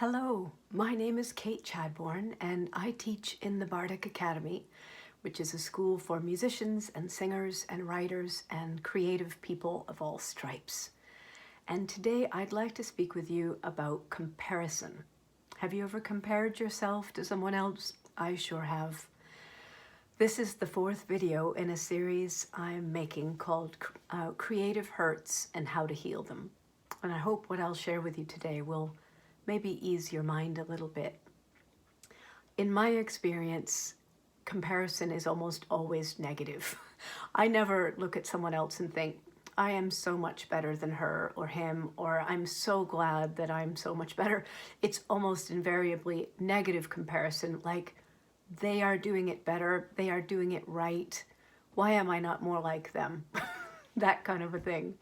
Hello, my name is Kate Chadbourne and I teach in the Bardic Academy, which is a school for musicians and singers and writers and creative people of all stripes. And today I'd like to speak with you about comparison. Have you ever compared yourself to someone else? I sure have. This is the fourth video in a series I'm making called Creative Hurts and How to Heal Them. And I hope what I'll share with you today will maybe ease your mind a little bit. In my experience, comparison is almost always negative. I never look at someone else and think, I am so much better than her or him, or I'm so glad that I'm so much better. It's almost invariably negative comparison, like they are doing it better, they are doing it right. Why am I not more like them? That kind of a thing.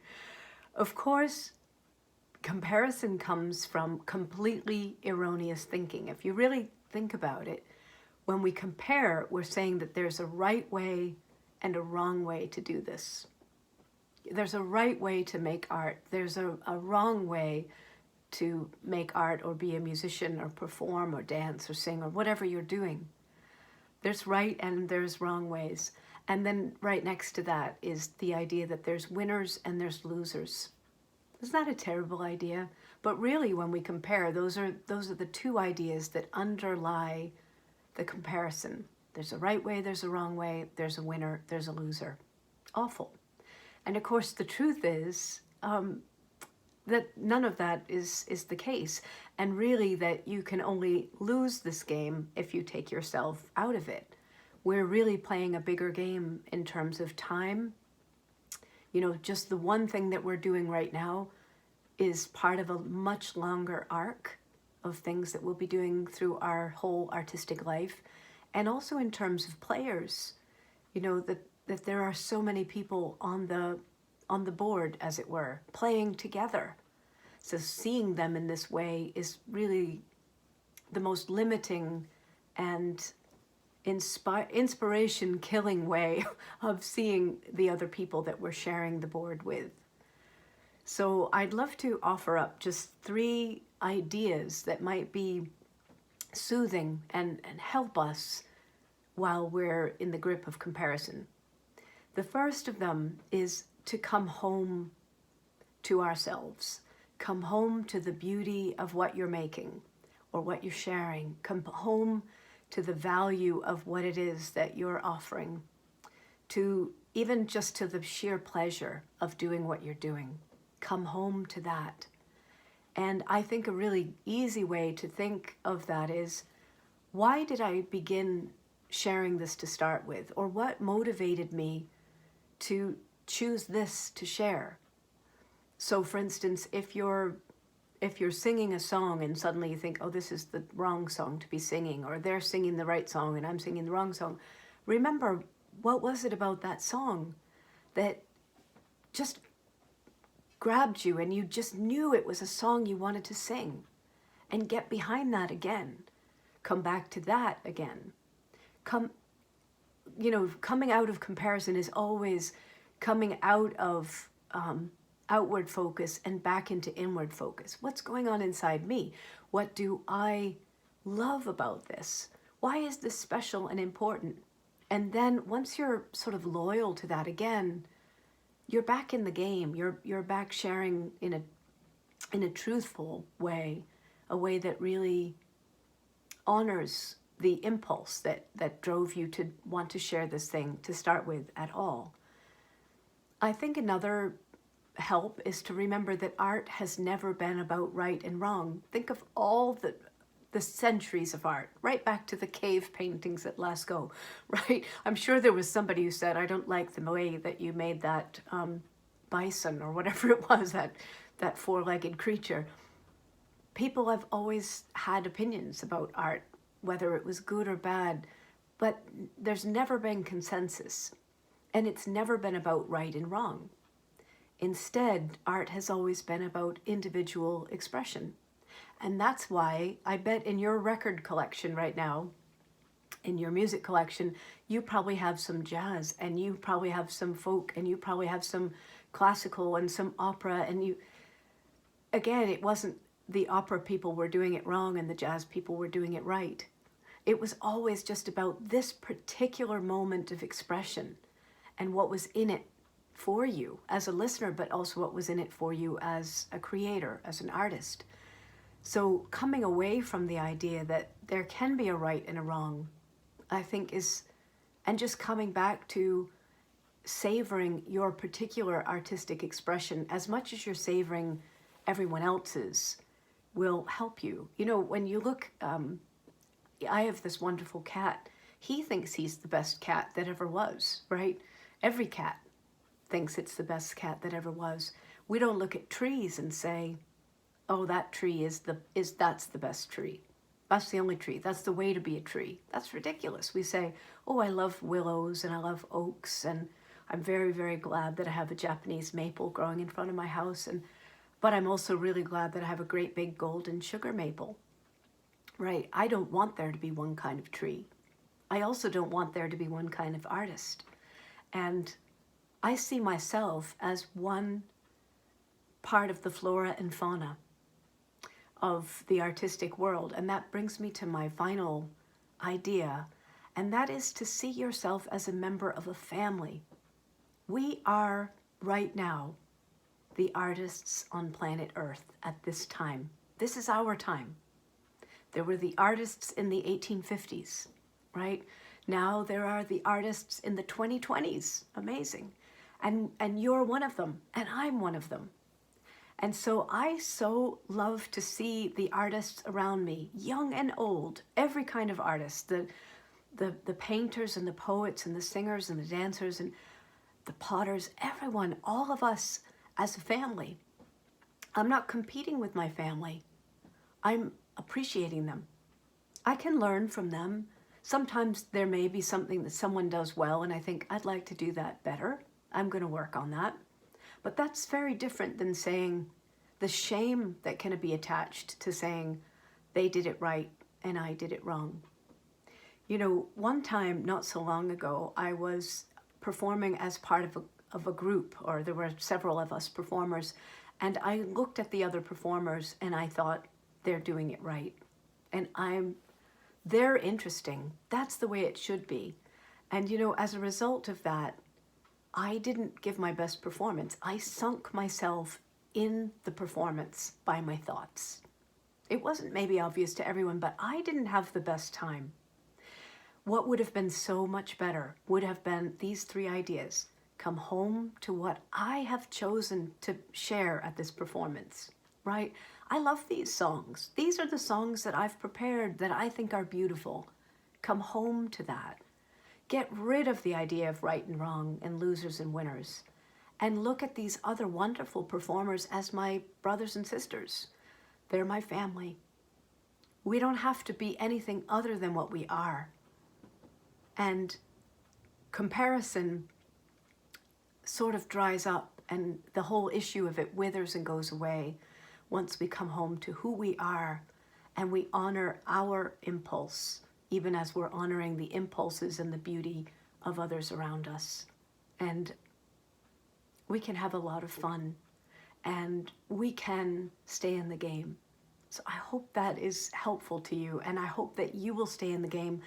Of course, comparison comes from completely erroneous thinking. If you really think about it, when we compare, we're saying that there's a right way and a wrong way to do this. There's a right way to make art. There's a wrong way to make art or be a musician or perform or dance or sing or whatever you're doing. There's right and there's wrong ways. And then right next to that is the idea that there's winners and there's losers. Isn't that a terrible idea? But really, when we compare, those are the two ideas that underlie the comparison. There's a right way, there's a wrong way, there's a winner, there's a loser. Awful. And of course, the truth is that none of that is the case. And really that you can only lose this game if you take yourself out of it. We're really playing a bigger game in terms of time. You know, just the one thing that we're doing right now is part of a much longer arc of things that we'll be doing through our whole artistic life. And also in terms of players, you know, that there are so many people on the board, as it were, playing together. So seeing them in this way is really the most limiting and inspiration killing way of seeing the other people that we're sharing the board with. So I'd love to offer up just 3 ideas that might be soothing and help us while we're in the grip of comparison. The first of them is to come home to ourselves. Come home to the beauty of what you're making or what you're sharing. Come home to the value of what it is that you're offering, to even just to the sheer pleasure of doing what you're doing. Come home to that. And I think a really easy way to think of that is, why did I begin sharing this to start with? Or what motivated me to choose this to share? So for instance, if you're singing a song and suddenly you think, oh, this is the wrong song to be singing, or they're singing the right song and I'm singing the wrong song, remember, what was it about that song that just grabbed you and you just knew it was a song you wanted to sing? And get behind that again. Come back to that again. Coming out of comparison is always coming out of outward focus and back into inward focus. What's going on inside me? What do I love about this? Why is this special and important? And then once you're sort of loyal to that again, you're back in the game. You're back sharing in a truthful way, a way that really honors the impulse that drove you to want to share this thing to start with at all. I think another help is to remember that art has never been about right and wrong. Think of all the centuries of art, right back to the cave paintings at Lascaux, right? I'm sure there was somebody who said, I don't like the way that you made that bison or whatever it was, that 4-legged creature. People have always had opinions about art, whether it was good or bad, but there's never been consensus, and it's never been about right and wrong. Instead, art has always been about individual expression. And that's why I bet in your record collection right now, in your music collection, you probably have some jazz, and you probably have some folk, and you probably have some classical and some opera. And again, it wasn't the opera people were doing it wrong and the jazz people were doing it right. It was always just about this particular moment of expression and what was in it for you as a listener, but also what was in it for you as a creator, as an artist. So coming away from the idea that there can be a right and a wrong, I think and just coming back to savoring your particular artistic expression as much as you're savoring everyone else's will help you. You know, when you look, I have this wonderful cat. He thinks he's the best cat that ever was, right? Every cat thinks it's the best cat that ever was. We don't look at trees and say, oh, that tree that's the best tree. That's the only tree. That's the way to be a tree. That's ridiculous. We say, oh, I love willows and I love oaks, and I'm very, very glad that I have a Japanese maple growing in front of my house. But I'm also really glad that I have a great big golden sugar maple, right? I don't want there to be one kind of tree. I also don't want there to be one kind of artist. And I see myself as one part of the flora and fauna of the artistic world. And that brings me to my final idea, and that is to see yourself as a member of a family. We are, right now, the artists on planet Earth at this time. This is our time. There were the artists in the 1850s, right? Now there are the artists in the 2020s. Amazing. And you're one of them, and I'm one of them. And so I so love to see the artists around me, young and old, every kind of artist, the painters and the poets and the singers and the dancers and the potters, everyone, all of us as a family. I'm not competing with my family. I'm appreciating them. I can learn from them. Sometimes there may be something that someone does well and I think, I'd like to do that better. I'm going to work on that. But that's very different than saying the shame that can be attached to saying they did it right and I did it wrong. You know, one time not so long ago, I was performing as part of a group, or there were several of us performers, and I looked at the other performers and I thought, they're doing it right. And they're interesting. That's the way it should be. And you know, as a result of that, I didn't give my best performance. I sunk myself in the performance by my thoughts. It wasn't maybe obvious to everyone, but I didn't have the best time. What would have been so much better would have been these three ideas. Come home to what I have chosen to share at this performance, right? I love these songs. These are the songs that I've prepared that I think are beautiful. Come home to that. Get rid of the idea of right and wrong and losers and winners, and look at these other wonderful performers as my brothers and sisters. They're my family. We don't have to be anything other than what we are. And comparison sort of dries up, and the whole issue of it withers and goes away once we come home to who we are and we honor our impulse, even as we're honoring the impulses and the beauty of others around us. And we can have a lot of fun, and we can stay in the game. So I hope that is helpful to you, and I hope that you will stay in the game.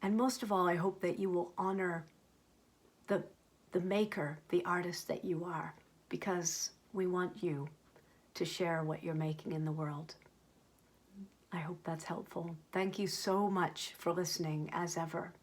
And most of all, I hope that you will honor the maker, the artist that you are, because we want you to share what you're making in the world. I hope that's helpful. Thank you so much for listening, as ever.